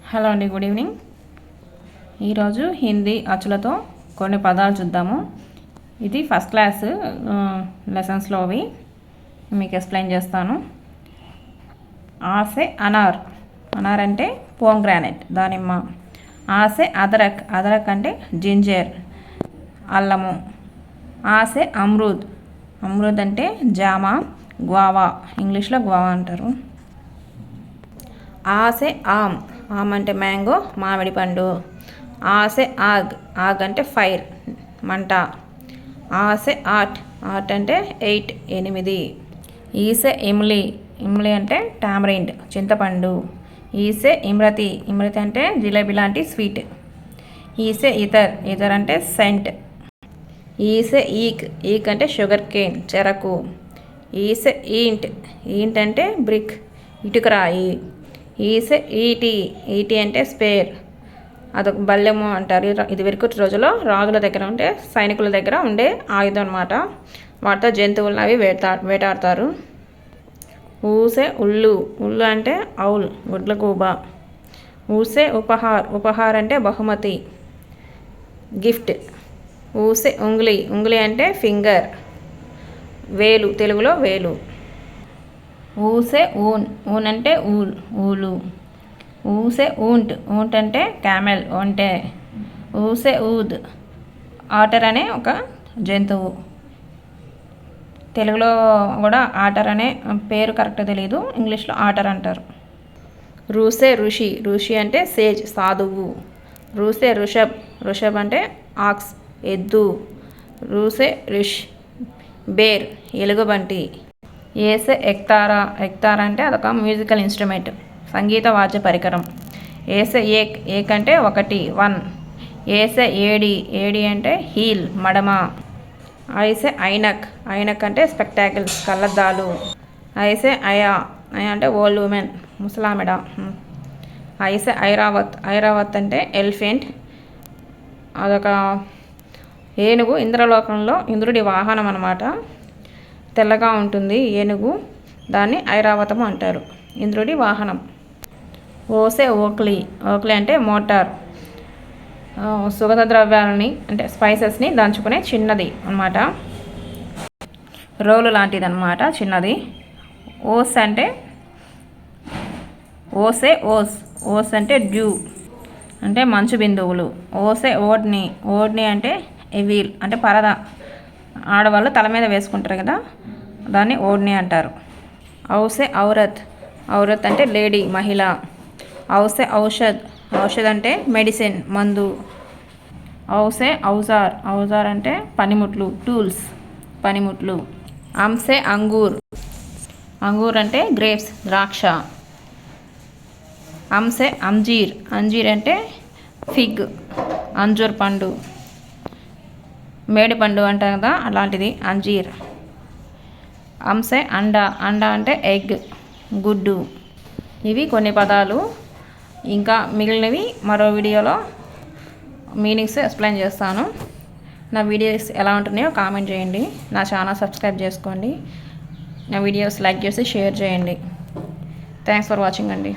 Hello అండి, good evening. ఈరోజు హిందీ అచ్చులతో కొన్ని పదాలు చూద్దాము. ఇది ఫస్ట్ క్లాస్ లెసన్స్లోవి మీకు ఎక్స్ప్లెయిన్ చేస్తాను. ఆసే అనార్, అనార్ అంటే పోంగ్రానైట్ దానిమ్మ. ఆసే అదరక్, అదరక్ అంటే జింజర్ అల్లము. ఆసే అమ్రూద్, అమ్రూద్ అంటే జామ గ్వావా, ఇంగ్లీష్లో గ్వావా అంటారు. ఆసే ఆమ్, ఆమ్ అంటే మ్యాంగో మామిడి పండు. ఆసే ఆగ్, ఆగ్ అంటే ఫైర్ మంట. ఆసే ఆట్, ఆట్ అంటే 8. ఈసే ఇమ్లీ, ఇమ్లీ అంటే టామరిండ్ చింతపండు. ఈసే ఇమ్రతి, ఇమ్రతి అంటే జిలేబీ లాంటి స్వీట్. ఈసే ఇతర్, ఇతర్ అంటే సెంట్. ఈసే ఈక్, ఈక్ అంటే షుగర్ కేన్ చెరకు. ఈసే ఈంట్, ఈంట్ అంటే బ్రిక్ ఇటుకరాయి. ఈసే ఈటీ, ఈటీ అంటే స్పేర్, అదొక బల్లెము అంటారు. ఇది వరకు రోజుల్లో రాజుల దగ్గర ఉంటే సైనికుల దగ్గర ఉండే ఆయుధం అనమాట. వాటితో జంతువులను అవి వేటాడతారు. ఊసే ఉల్లు, ఉల్లు అంటే ఔల్ గుడ్లగూబ. ఊసే ఉపహార్, ఉపహార్ అంటే బహుమతి గిఫ్ట్. ఊసే ఉంగ్లీ, ఉంగ్లీ అంటే ఫింగర్ వేలు, తెలుగులో వేలు. ఊసే ఊన్, ఊన్ అంటే ఊల్ ఊలు. ఊసే ఊంట్, ఊంట్ అంటే క్యామెల్ ఒంటె. ఊసే ఊద్, ఆటర్ అనే ఒక జంతువు. తెలుగులో కూడా ఆటర్ అనే పేరు కరెక్ట్ తెలియదు, ఇంగ్లీష్లో ఆటర్ అంటారు. రూసే ఋషి, ఋషి అంటే సేజ్ సాధువు. రూసే ఋషభ్, ఋషభ్ అంటే ఆక్స్ ఎద్దు. రూసే రిష్ బేర్ ఎలుగుబంటి. ఏసే ఎక్తారా, ఎక్తారా అంటే అదొక మ్యూజికల్ ఇన్స్ట్రుమెంట్ సంగీత వాద్య పరికరం. ఏసే ఏక్, ఏక్ అంటే 1. ఏసే ఏడి, ఏడి అంటే హీల్ మడమ. ఐసే ఐనక్, ఐనక్ అంటే స్పెక్టాకిల్స్ కళ్ళద్దాలు. ఐసే అయా, అయా అంటే ఓల్డ్ ఉమెన్ ముసలామెడ. ఐసే ఐరావత్, ఐరావత్ అంటే ఎలిఫెంట్, అదొక ఏనుగు. ఇంద్రలోకంలో ఇంద్రుడి వాహనం అన్నమాట. తెల్లగా ఉంటుంది ఏనుగు, దాన్ని ఐరావతము అంటారు, ఇంద్రుడి వాహనం. ఓసే ఓక్లీ, ఓక్లీ అంటే మోటార్, సుగంధ ద్రవ్యాలని అంటే స్పైసెస్ని దంచుకునే చిన్నది అన్నమాట, రోలు లాంటిది అన్నమాట చిన్నది. ఓస్ అంటే ఓసే ఓస్, ఓస్ అంటే డ్యూ అంటే మంచు బిందువులు. ఓసే ఓడ్ని, ఓడ్ని అంటే ఎవిల్ అంటే పరద, ఆడవాళ్ళు తల మీద వేసుకుంటారు కదా, దాన్ని ఓడ్ని అంటారు. ఔసే ఔరత్, ఔరత్ అంటే లేడీ మహిళ. ఔసే ఔషధ్, ఔషధ్ అంటే మెడిసిన్ మందు. ఔసే ఔజార్, ఔజార్ అంటే పనిముట్లు టూల్స్ పనిముట్లు. అంసే అంగూర్, అంగూర్ అంటే గ్రేప్స్ ద్రాక్ష. అంసే అంజీర్, అంజీర్ అంటే ఫిగ్ అంజూర్ పండు, మేడి పండు అంటారు కదా అలాంటిది అంజీర్. అంసే అండా, అండా అంటే ఎగ్ గుడ్డు. ఇవి కొన్ని పదాలు, ఇంకా మిగిలినవి మరో వీడియోలో మీనింగ్స్ ఎక్స్ప్లెయిన్ చేస్తాను. నా వీడియోస్ ఎలా ఉంటున్నాయో కామెంట్ చేయండి, నా ఛానల్ సబ్స్క్రైబ్ చేసుకోండి, నా వీడియోస్ లైక్ చేసి షేర్ చేయండి. థ్యాంక్స్ ఫర్ వాచింగ్ అండి.